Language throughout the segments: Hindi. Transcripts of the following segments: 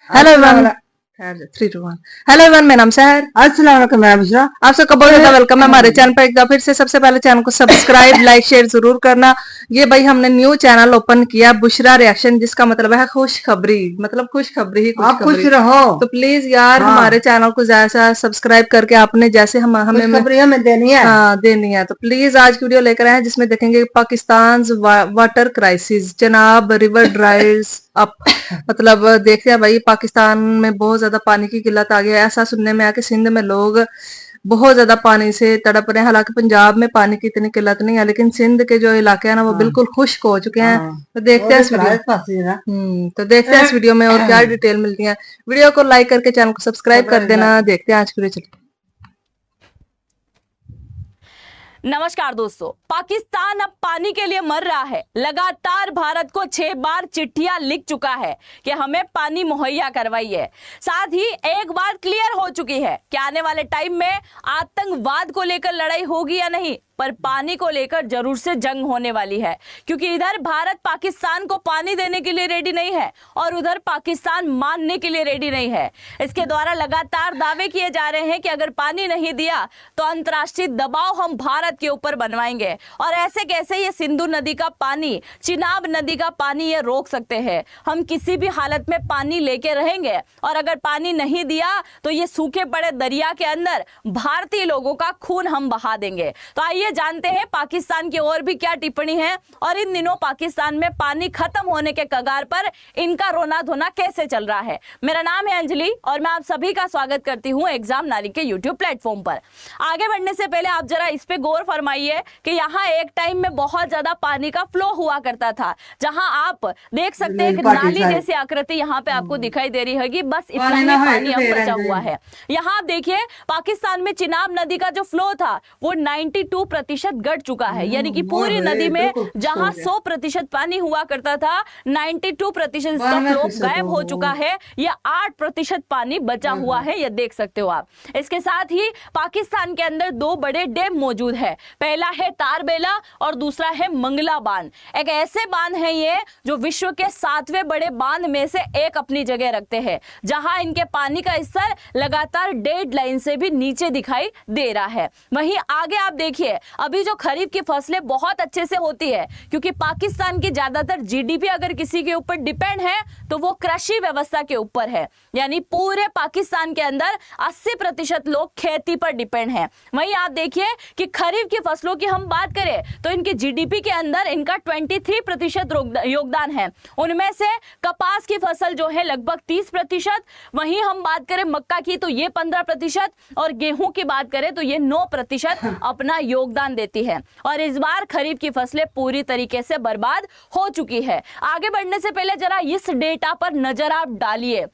Hello everyone. 3 2 1। हेलो एवरीवन, मेरा नाम शहर। अस्सलाम वालेकुम, मैं बुशरा। आप सबका बहुत ज्यादा वेलकम है हमारे चैनल पर। एक बार फिर से सबसे पहले चैनल को सब्सक्राइब लाइक शेयर जरूर करना। ये भाई हमने न्यू चैनल ओपन किया बुशरा रिएक्शन, जिसका मतलब है खुशखबरी, मतलब खुशखबरी ही आप खुश खुशखबरी। रहो। तो प्लीज यार हमारे चैनल को जैसा सब्सक्राइब करके आपने जैसे हम हमें खुशखबरी हमें देनी है। हाँ देनी है। तो प्लीज आज की वीडियो लेकर आए जिसमें देखेंगे पाकिस्तान वाटर क्राइसिस, जनाब रिवर ड्राइज अप। मतलब देखते हैं भाई, पाकिस्तान में बहुत ज्यादा पानी की किल्लत आ गया है। ऐसा सुनने में आया कि सिंध में लोग बहुत ज्यादा पानी से तड़प रहे हैं। हालांकि पंजाब में पानी की इतनी किल्लत नहीं है, लेकिन सिंध के जो इलाके हैं ना वो बिल्कुल खुश्क हो चुके हैं। तो देखते हैं इस वीडियो तो देखते हैं इस वीडियो में और क्या डिटेल मिलती है। वीडियो को लाइक करके चैनल को सब्सक्राइब कर देना। देखते हैं आज की वीडियो। चलिए। नमस्कार दोस्तों, पाकिस्तान अब पानी के लिए मर रहा है। लगातार भारत को 6 बार चिट्ठियां लिख चुका है कि हमें पानी मुहैया करवाइए। साथ ही एक बार क्लियर हो चुकी है कि आने वाले टाइम में आतंकवाद को लेकर लड़ाई होगी या नहीं, पर पानी को लेकर जरूर से जंग होने वाली है। क्योंकि इधर भारत पाकिस्तान को पानी देने के लिए रेडी नहीं है और उधर पाकिस्तान मानने के लिए रेडी नहीं है। इसके द्वारा लगातार दावे किए जा रहे हैं कि अगर पानी नहीं दिया तो अंतर्राष्ट्रीय दबाव हम भारत के ऊपर बनवाएंगे, और ऐसे कैसे ये सिंधु नदी का पानी, चिनाब नदी का पानी ये रोक सकते हैं। हम किसी भी हालत में पानी लेके रहेंगे, और अगर पानी नहीं दिया तो ये सूखे पड़े दरिया के अंदर भारतीय लोगों का खून हम बहा देंगे। तो आइए जानते हैं पाकिस्तान की और भी क्या टिप्पणी है, और इन दिनों पाकिस्तान में पानी खत्म होने के कगार पर इनका रोना धोना कैसे चल रहा है। मेरा नाम है अंजलि और मैं आप सभी का स्वागत करती हूं एग्जाम नारी के यूट्यूब प्लेटफॉर्म पर। आगे बढ़ने से पहले आप जरा इस पे गौर फरमाइए कि यहाँ एक टाइम में बहुत ज्यादा पानी का फ्लो हुआ करता था, जहां आप देख सकते हैं एक नाली जैसी आकृति यहाँ पे आपको दिखाई दे रही होगी। बस इतना ही पानी अब बचा हुआ है। यहाँ आप देखिए पाकिस्तान में चिनाब नदी का जो फ्लो था वो 92% घट चुका है। यानी कि पूरी नदी में जहां 100% पानी हुआ करता था, 92% इसका फ्लो गायब हो चुका है। यह 8% पानी बचा हुआ है, यह देख सकते हो आप। इसके साथ ही पाकिस्तान के अंदर 2 बड़े डैम मौजूद है। पहला है तारबेला और दूसरा है मंगला बांध। एक ऐसे बांध है ये जो विश्व के 7वें बड़े बांध में से एक अपनी जगह रखते हैं, जहां इनके पानी का स्तर लगातार डेड लाइन से भी नीचे दिखाई दे रहा है। वहीं आगे आप देखिए, अभी जो खरीफ की फसलें बहुत अच्छे से होती है, क्योंकि पाकिस्तान की ज्यादातर जीडीपी अगर किसी के ऊपर डिपेंड है तो वो कृषि व्यवस्था के ऊपर है। यानी पूरे पाकिस्तान के अंदर 80% लोग खेती पर डिपेंड है। वहीं आप देखिए कि खरीफ की फसलों की हम बात करें तो इनकी जीडीपी के अंदर इनका 23% योगदान है। उनमें से कपास की फसल जो है लगभग 30%, वहीं हम बात करें मक्का की तो ये 15%, और गेहूं की बात करें तो ये 9% अपना योगदान देती है। और इस बार खरीफ की फसलें पूरी तरीके से बर्बाद हो चुकी है। आगे बढ़ने से पहले जरा इस डेटा पर नजर आप डालिए।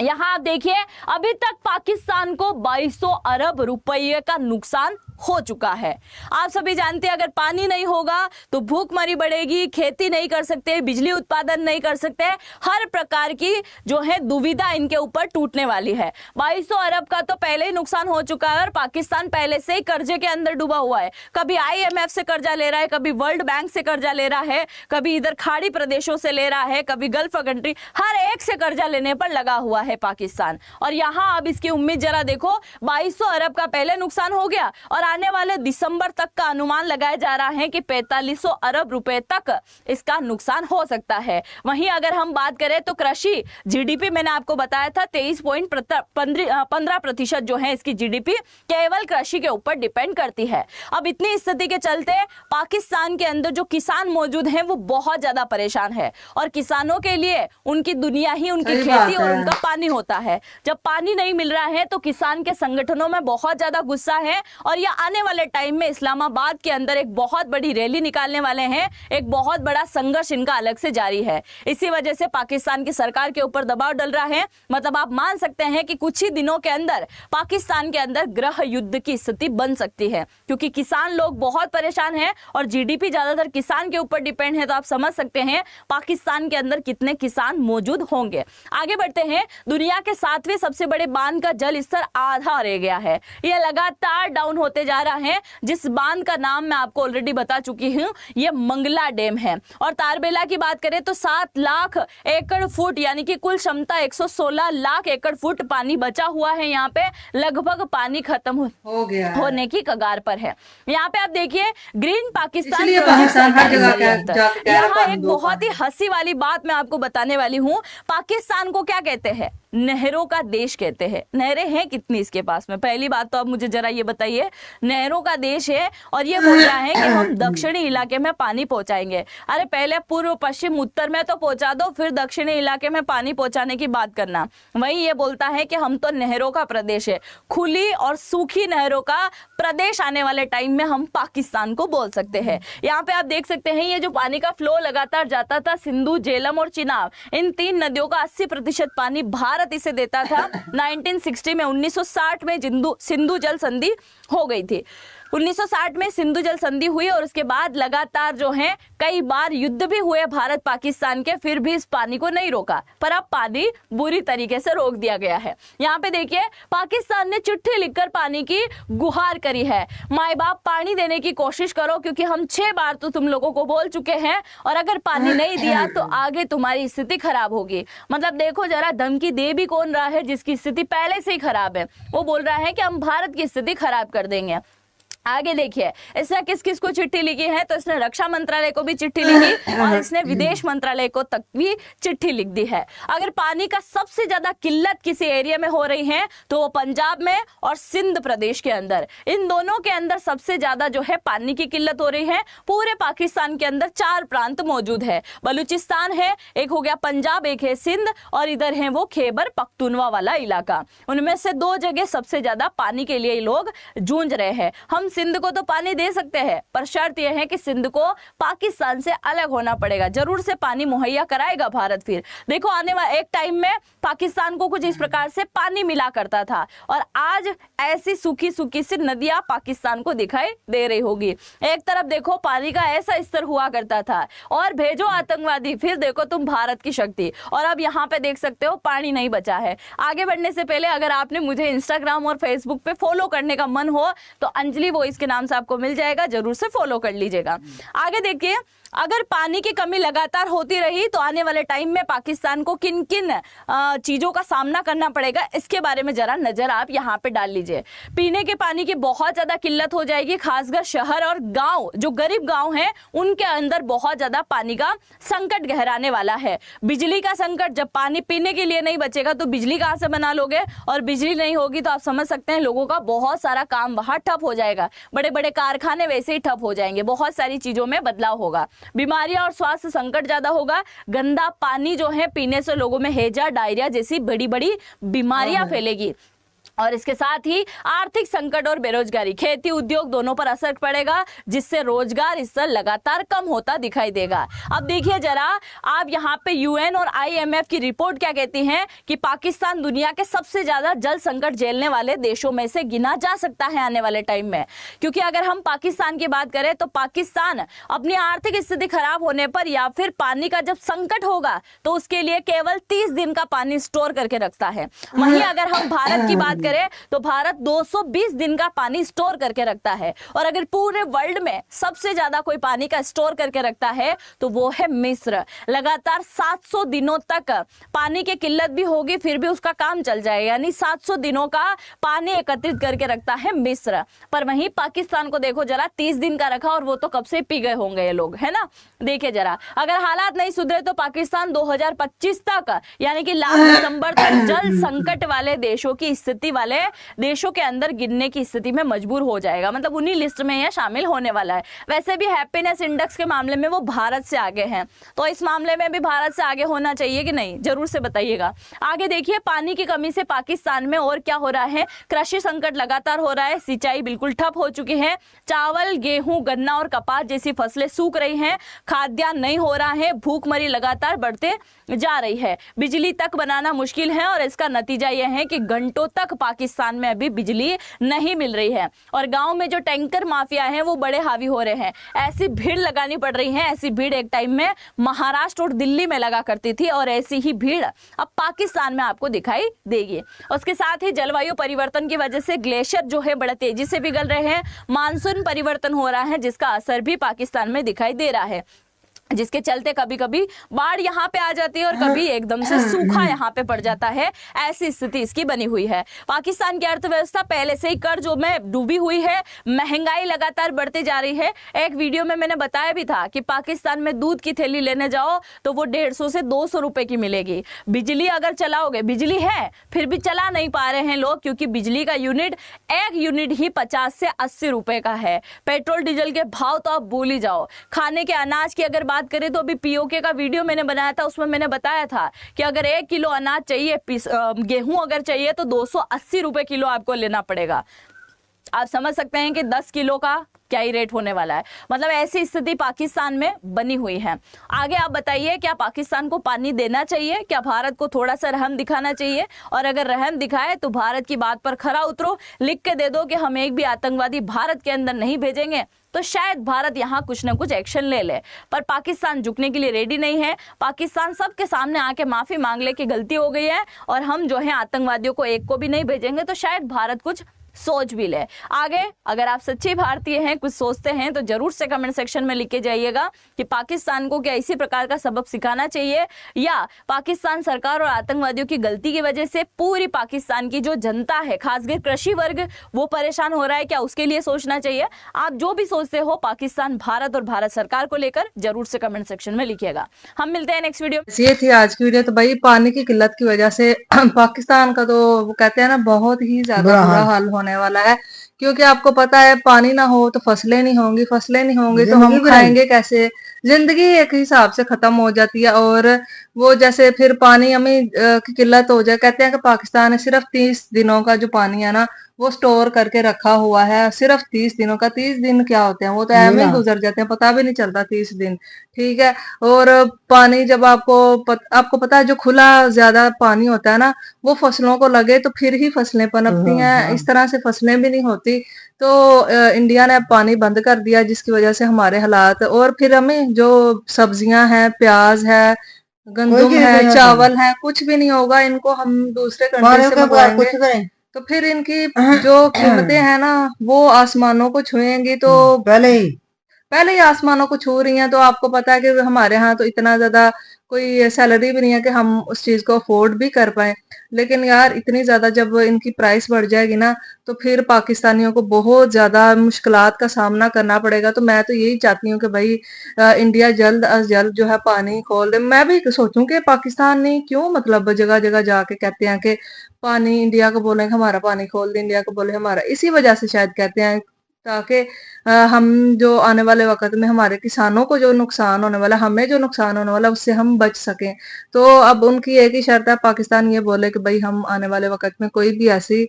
यहां आप देखिए, अभी तक पाकिस्तान को 2200 अरब रुपये का नुकसान हो चुका है। आप सभी जानते हैं अगर पानी नहीं होगा तो भूखमरी बढ़ेगी, खेती नहीं कर सकते, बिजली उत्पादन नहीं कर सकते, हर प्रकार की जो है दुविधा इनके ऊपर टूटने वाली है। 2200 अरब का तो पहले ही नुकसान हो चुका है और पाकिस्तान पहले से ही कर्जे के अंदर डूबा हुआ है। कभी IMF से कर्जा ले रहा है, कभी वर्ल्ड बैंक से कर्जा ले रहा है, कभी इधर खाड़ी प्रदेशों से ले रहा है, कभी गल्फ कंट्री, हर एक से कर्जा लेने पर लगा हुआ है पाकिस्तान। और यहाँ अब इसकी उम्मीद जरा देखो, 2200 अरब का पहले नुकसान हो गया और आने वाले दिसंबर तक का अनुमान लगाया जा रहा है कि 4500 अरब रुपए तक इसका नुकसान हो सकता है। वहीं अगर हम बात करें तो कृषि जीडीपी, मैंने आपको बताया था 23.15% जो है इसकी जीडीपी केवल कृषि के ऊपर डिपेंड करती है। अब इतनी स्थिति के चलते पाकिस्तान के अंदर जो किसान मौजूद हैं वो बहुत ज्यादा परेशान है, और किसानों के लिए उनकी दुनिया ही उनकी खेती और उनका पानी होता है। जब पानी नहीं मिल रहा है तो किसान के संगठनों में बहुत ज्यादा गुस्सा है, और यह आने वाले टाइम में इस्लामाबाद के अंदर एक बहुत बड़ी रैली निकालने वाले हैं। एक बहुत बड़ा संघर्ष इनका अलग से जारी है। इसी वजह से पाकिस्तान की सरकार के ऊपर दबाव डल रहा है। मतलब आप मान सकते हैं कि कुछ ही दिनों के अंदर पाकिस्तान के अंदर गृह युद्ध की स्थिति बन सकती है, क्योंकि किसान लोग बहुत परेशान हैं और जीडीपी ज्यादातर किसान के ऊपर डिपेंड है। तो आप समझ सकते हैं पाकिस्तान के अंदर कितने किसान मौजूद होंगे। आगे बढ़ते हैं, दुनिया के 7वें सबसे बड़े बांध का जल स्तर आधा रह गया है। यह लगातार डाउन होते जा रहा है, जिस बांध का नाम मैं आपको ऑलरेडी बता चुकी हूँ, ये मंगला डैम है। और तारबेला की बात करें तो 7 लाख एकड़ फुट यानी कि कुल क्षमता 116 लाख एकड़ फुट पानी बचा हुआ है। यहाँ पे लगभग पानी खत्म हो गया होने की कगार पर है। यहाँ पे आप देखिए ग्रीन पाकिस्तान इसलिए प्रोजेक्ट पाकिस्तान हर सरकारी जगह सरियत। जाके कह रहा यहाँ पानी एक दो, बहुत ही हंसी वाली बात मैं आपको बताने वाली हूँ। पाकिस्तान को क्या कहते हैं? नहरों का देश कहते हैं। नहरें हैं कितनी इसके पास में? पहली बात तो आप मुझे जरा ये बताइए। नहरों का देश है और ये बोल रहा है कि हम दक्षिणी इलाके में पानी पहुंचाएंगे। अरे पहले पूर्व पश्चिम उत्तर में तो पहुंचा दो, फिर दक्षिणी इलाके में पानी पहुंचाने की बात करना। वहीं ये बोलता है कि हम तो नहरों का प्रदेश है। खुली और सूखी नहरों का प्रदेश आने वाले टाइम में हम पाकिस्तान को बोल सकते हैं। यहाँ पे आप देख सकते हैं ये जो पानी का फ्लो लगातार जाता था, सिंधु, झेलम और चिनाब, इन 3 नदियों का 80% पानी भारत इसे देता था। 1960 में 1960 में सिंधु जल संधि हो गई थी। 1960 में सिंधु जल संधि हुई और उसके बाद लगातार जो है कई बार युद्ध भी हुए भारत पाकिस्तान के, फिर भी इस पानी को नहीं रोका। पर अब पानी बुरी तरीके से रोक दिया गया है। यहाँ पे देखिए पाकिस्तान ने चिट्ठी लिखकर पानी की गुहार करी है। माए बाप पानी देने की कोशिश करो, क्योंकि हम 6 बार तो तुम लोगों को बोल चुके हैं और अगर पानी नहीं दिया तो आगे तुम्हारी स्थिति खराब होगी। मतलब देखो जरा, धमकी दे भी कौन रहा है जिसकी स्थिति पहले से ही खराब है। वो बोल रहा है कि हम भारत की स्थिति खराब कर देंगे। आगे देखिए इसने किस किस को चिट्ठी लिखी है, तो इसने रक्षा मंत्रालय को भी चिट्ठी लिखी और इसने विदेश मंत्रालय को तक भी चिट्ठी लिख दी है। अगर पानी का सबसे ज्यादा किल्लत किसी एरिया में हो रही है तो वो पंजाब में और सिंध प्रदेश के अंदर, इन दोनों के अंदर सबसे ज्यादा जो है पानी की किल्लत हो रही है। पूरे पाकिस्तान के अंदर 4 प्रांत मौजूद है। बलूचिस्तान है, एक हो गया पंजाब, एक है सिंध और इधर है वो खैबर पख्तूनवा वाला इलाका। उनमें से 2 जगह सबसे ज्यादा पानी के लिए लोग जूझ रहे हैं। हम सिंध को तो पानी दे सकते हैं, पर शर्त यह है कि सिंध को पाकिस्तान से अलग होना पड़ेगा। जरूर से पानी मुहैया कराएगा भारत। फिर देखो आने वाले एक टाइम में पाकिस्तान को कुछ इस प्रकार से पानी मिला करता था और आज ऐसी सूखी सूखी सी नदियां पाकिस्तान को दिखाई दे रही होगी। एक तरफ देखो पानी का ऐसा स्तर हुआ करता था और भेजो आतंकवादी, फिर देखो तुम भारत की शक्ति। और अब यहाँ पे देख सकते हो पानी नहीं बचा है। आगे बढ़ने से पहले अगर आपने मुझे इंस्टाग्राम और फेसबुक पे फॉलो करने का मन हो तो अंजलि वॉइस के नाम से आपको मिल जाएगा, जरूर से फॉलो कर लीजिएगा। आगे देखिए, अगर पानी की कमी लगातार होती रही तो आने वाले टाइम में पाकिस्तान को किन किन चीजों का सामना करना पड़ेगा, इसके बारे में जरा नजर आप यहाँ पे डाल लीजिए। पीने के पानी की बहुत ज्यादा किल्लत हो जाएगी, खासकर शहर और गांव, जो गरीब गांव हैं उनके अंदर बहुत ज्यादा पानी का संकट गहराने वाला है। बिजली का संकट, जब पानी पीने के लिए नहीं बचेगा तो बिजली कहाँ से बना लोगे, और बिजली नहीं होगी तो आप समझ सकते हैं लोगों का बहुत सारा काम वहां ठप हो जाएगा। बड़े बड़े कारखाने वैसे ही ठप हो जाएंगे, बहुत सारी चीजों में बदलाव होगा। बीमारियां और स्वास्थ्य संकट ज्यादा होगा। गंदा पानी जो है पीने से लोगों में हैजा, डायरिया जैसी बड़ी बड़ी बीमारियां फैलेगी। और इसके साथ ही आर्थिक संकट और बेरोजगारी, खेती उद्योग दोनों पर असर पड़ेगा, जिससे रोजगार स्तर लगातार कम होता दिखाई देगा। अब देखिए जरा आप यहाँ पे यूएन और आईएमएफ की रिपोर्ट क्या कहती है कि पाकिस्तान दुनिया के सबसे ज्यादा जल संकट झेलने वाले देशों में से गिना जा सकता है आने वाले टाइम में। क्योंकि अगर हम पाकिस्तान की बात करें तो पाकिस्तान अपनी आर्थिक स्थिति खराब होने पर या फिर पानी का जब संकट होगा तो उसके लिए केवल 30 दिन का पानी स्टोर करके रखता है। वहीं अगर हम भारत की बात करें तो भारत 220 दिन का पानी स्टोर करके रखता है। और अगर पूरे वर्ल्ड में सबसे ज्यादा कोई पानी का स्टोर करके रखता है तो वो है मिस्र। लगातार 700 दिनों तक पानी की किल्लत भी होगी फिर भी उसका काम चल जाएगा, यानी 700 दिनों का पानी एकत्रित करके रखता है मिस्र। पर वहीं पाकिस्तान को देखो जरा, 30 दिन का रखा और वो तो कब से पी गए होंगे ये लोग, है ना। देखिए जरा, अगर हालात नहीं सुधरे तो पाकिस्तान 2025 तक यानी कि लास्ट दिसंबर तक जल संकट वाले देशों की स्थिति वाले देशों के अंदर गिनने की स्थिति में मजबूर हो जाएगा। मतलब उन्हीं लिस्ट में यह शामिल होने वाला है। वैसे भी हैप्पीनेस इंडेक्स के मामले में वो भारत से आगे हैं, तो इस मामले में भी भारत से आगे होना चाहिए कि नहीं, जरूर से बताइएगा। आगे देखिए, पानी की कमी से पाकिस्तान में और क्या हो रहा है। कृषि संकट लगातार हो रहा है, सिंचाई बिल्कुल ठप हो चुकी है। चावल, गेहूं, गन्ना और कपास जैसी फसलें सूख रही हैं। खाद्यान्न नहीं हो रहा है, भूखमरी लगातार बढ़ते जा रही है। बिजली तक बनाना मुश्किल है और इसका नतीजा यह है कि घंटों तक पाकिस्तान में अभी बिजली नहीं मिल रही है और गांव में जो टैंकर माफिया हैं वो बड़े हावी हो रहे हैं। ऐसी भीड़ लगानी पड़ रही है, ऐसी भीड़ एक टाइम में महाराष्ट्र और दिल्ली में लगा करती थी और ऐसी ही भीड़ अब पाकिस्तान में आपको दिखाई देगी। उसके साथ ही जलवायु परिवर्तन की वजह से ग्लेशियर जो है बड़ा तेजी से पिघल रहे हैं, मानसून परिवर्तन हो रहा है जिसका असर भी पाकिस्तान में दिखाई दे रहा है, जिसके चलते कभी कभी बाढ़ यहाँ पे आ जाती है और कभी एकदम से सूखा यहाँ पे पड़ जाता है। ऐसी स्थिति इसकी बनी हुई है। पाकिस्तान की अर्थव्यवस्था पहले से ही कर्जों में डूबी हुई है, महंगाई लगातार बढ़ती जा रही है। एक वीडियो में मैंने बताया भी था कि पाकिस्तान में दूध की थैली लेने जाओ तो वो 150 से 200 रुपए की मिलेगी। बिजली अगर चलाओगे, बिजली है फिर भी चला नहीं पा रहे हैं लोग, क्योंकि बिजली का एक यूनिट ही 50 से 80 रुपए का है। पेट्रोल डीजल के भाव तो आप भूल ही जाओ। खाने के अनाज की अगर बात करें तो अभी पीओके का वीडियो मैंने बनाया था, उसमें मैंने बताया था कि अगर 1 किलो अनाज चाहिए, गेहूं अगर चाहिए तो 280 रुपए किलो आपको लेना पड़ेगा। आप समझ सकते हैं कि 10 किलो का क्या ही रेट होने वाला है। मतलब ऐसी स्थिति पाकिस्तान में बनी हुई है। आगे आप बताइए, क्या पाकिस्तान को पानी देना चाहिए? क्या भारत को थोड़ा सा रहम दिखाना चाहिए? और अगर रहम दिखाए तो भारत की बात पर खरा उतरो, लिख के दे दो कि हम एक भी आतंकवादी भारत के अंदर नहीं भेजेंगे, तो शायद भारत यहाँ कुछ ना कुछ एक्शन ले ले। पर पाकिस्तान झुकने के लिए रेडी नहीं है। पाकिस्तान सबके सामने आके माफी मांग ले कि गलती हो गई है और हम जो है आतंकवादियों को एक को भी नहीं भेजेंगे, तो शायद भारत कुछ सोच भी ले। आगे अगर आप सच्चे भारतीय हैं, कुछ सोचते हैं, तो जरूर से कमेंट सेक्शन में लिख के जाइएगा कि पाकिस्तान को क्या इसी प्रकार का सबक सिखाना चाहिए, या पाकिस्तान सरकार और आतंकवादियों की गलती की वजह से पूरी पाकिस्तान की जो जनता है, खासकर कृषि वर्ग, वो परेशान हो रहा है, क्या उसके लिए सोचना चाहिए? आप जो भी सोचते हो पाकिस्तान, भारत और भारत सरकार को लेकर जरूर से कमेंट सेक्शन में लिखिएगा। हम मिलते हैं नेक्स्ट वीडियो। ये थी आज की वीडियो। तो भाई पानी की किल्लत की वजह से पाकिस्तान का तो वो कहते हैं ना बहुत ही ज्यादा बुरा हाल होने वाला है, क्योंकि आपको पता है पानी ना हो तो फसलें नहीं होंगी, फसलें नहीं होंगी तो हम खाएंगे कैसे? जिंदगी एक हिसाब से खत्म हो जाती है। और वो जैसे फिर पानी हमें की किल्लत हो जाए, कहते हैं कि पाकिस्तान ने सिर्फ 30 दिनों का जो पानी है ना वो स्टोर करके रखा हुआ है, सिर्फ 30 दिनों का। 30 दिन क्या होते हैं, वो तो ऐसे ही गुजर जाते हैं, पता भी नहीं चलता 30 दिन। ठीक है। और पानी जब आपको पता है जो खुला ज्यादा पानी होता है ना, वो फसलों को लगे तो फिर ही फसलें पनपती हैं, इस तरह से फसलें भी नहीं होती। तो इंडिया ने अब पानी बंद कर दिया, जिसकी वजह से हमारे हालात, और फिर हमें जो सब्जियां हैं, प्याज है, गंदम है, चावल है, कुछ भी नहीं होगा। इनको हम दूसरे कंट्री से मंगवाएंगे तो फिर इनकी जो कीमतें हैं ना वो आसमानों को छुएंगी। तो पहले ही आसमानों को छू रही हैं। तो आपको पता है कि हमारे यहाँ तो इतना ज्यादा कोई सैलरी भी नहीं है कि हम उस चीज को अफोर्ड भी कर पाए। लेकिन यार इतनी ज्यादा जब इनकी प्राइस बढ़ जाएगी ना, तो फिर पाकिस्तानियों को बहुत ज्यादा मुश्किलात का सामना करना पड़ेगा। तो मैं तो यही चाहती हूँ कि भाई इंडिया जल्द अज जल्द जो है पानी खोल दे। मैं भी सोचूं कि पाकिस्तान ने क्यों मतलब जगह जगह जाके कहते हैं कि पानी, इंडिया को बोले हमारा पानी खोल दे, इंडिया को बोले हमारा, इसी वजह से शायद कहते हैं, ताकि हम जो आने वाले वक्त में हमारे किसानों को जो नुकसान होने वाला, हमें जो नुकसान होने वाला, उससे हम बच सकें। तो अब उनकी एक ही शर्त है, पाकिस्तान ये बोले कि भाई हम आने वाले वक्त में कोई भी ऐसी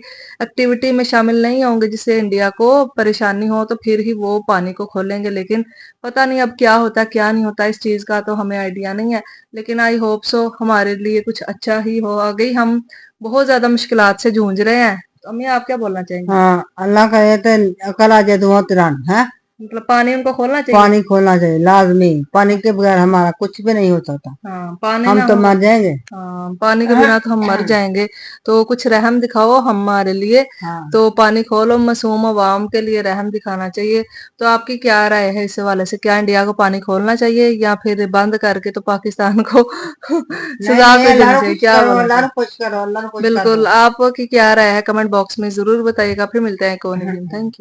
एक्टिविटी में शामिल नहीं होंगे जिससे इंडिया को परेशानी हो, तो फिर ही वो पानी को खोलेंगे। लेकिन पता नहीं अब क्या होता है क्या नहीं होता, इस चीज का तो हमें आइडिया नहीं है। लेकिन आई होप सो हमारे लिए कुछ अच्छा ही हो। आगे हम बहुत ज्यादा मुश्किलात से जूझ रहे हैं। तो अम्मी आप क्या बोलना चाहेंगे? हाँ, अल्लाह करे तो अकल आ जाए दुआ तुरंत है। मतलब पानी उनको खोलना चाहिए, पानी खोलना चाहिए लाजमी। पानी के बगैर हमारा कुछ भी नहीं होता था। हाँ, पानी हम ना तो हो, मर जाएंगे। हाँ, पानी के बिना तो हम मर जाएंगे। तो कुछ रहम दिखाओ हमारे लिए। हाँ। तो पानी खोलो, मासूम अवाम के लिए रहम दिखाना चाहिए। तो आपकी क्या राय है इस हवाले से? क्या इंडिया को पानी खोलना चाहिए या फिर बंद करके तो पाकिस्तान को सजा भी देनी चाहिए? क्या बोलना चाहिए? बिल्कुल, आपकी क्या राय है कमेंट बॉक्स में जरूर बताइएगा। फिर मिलते हैं एक और दिन। Thank you.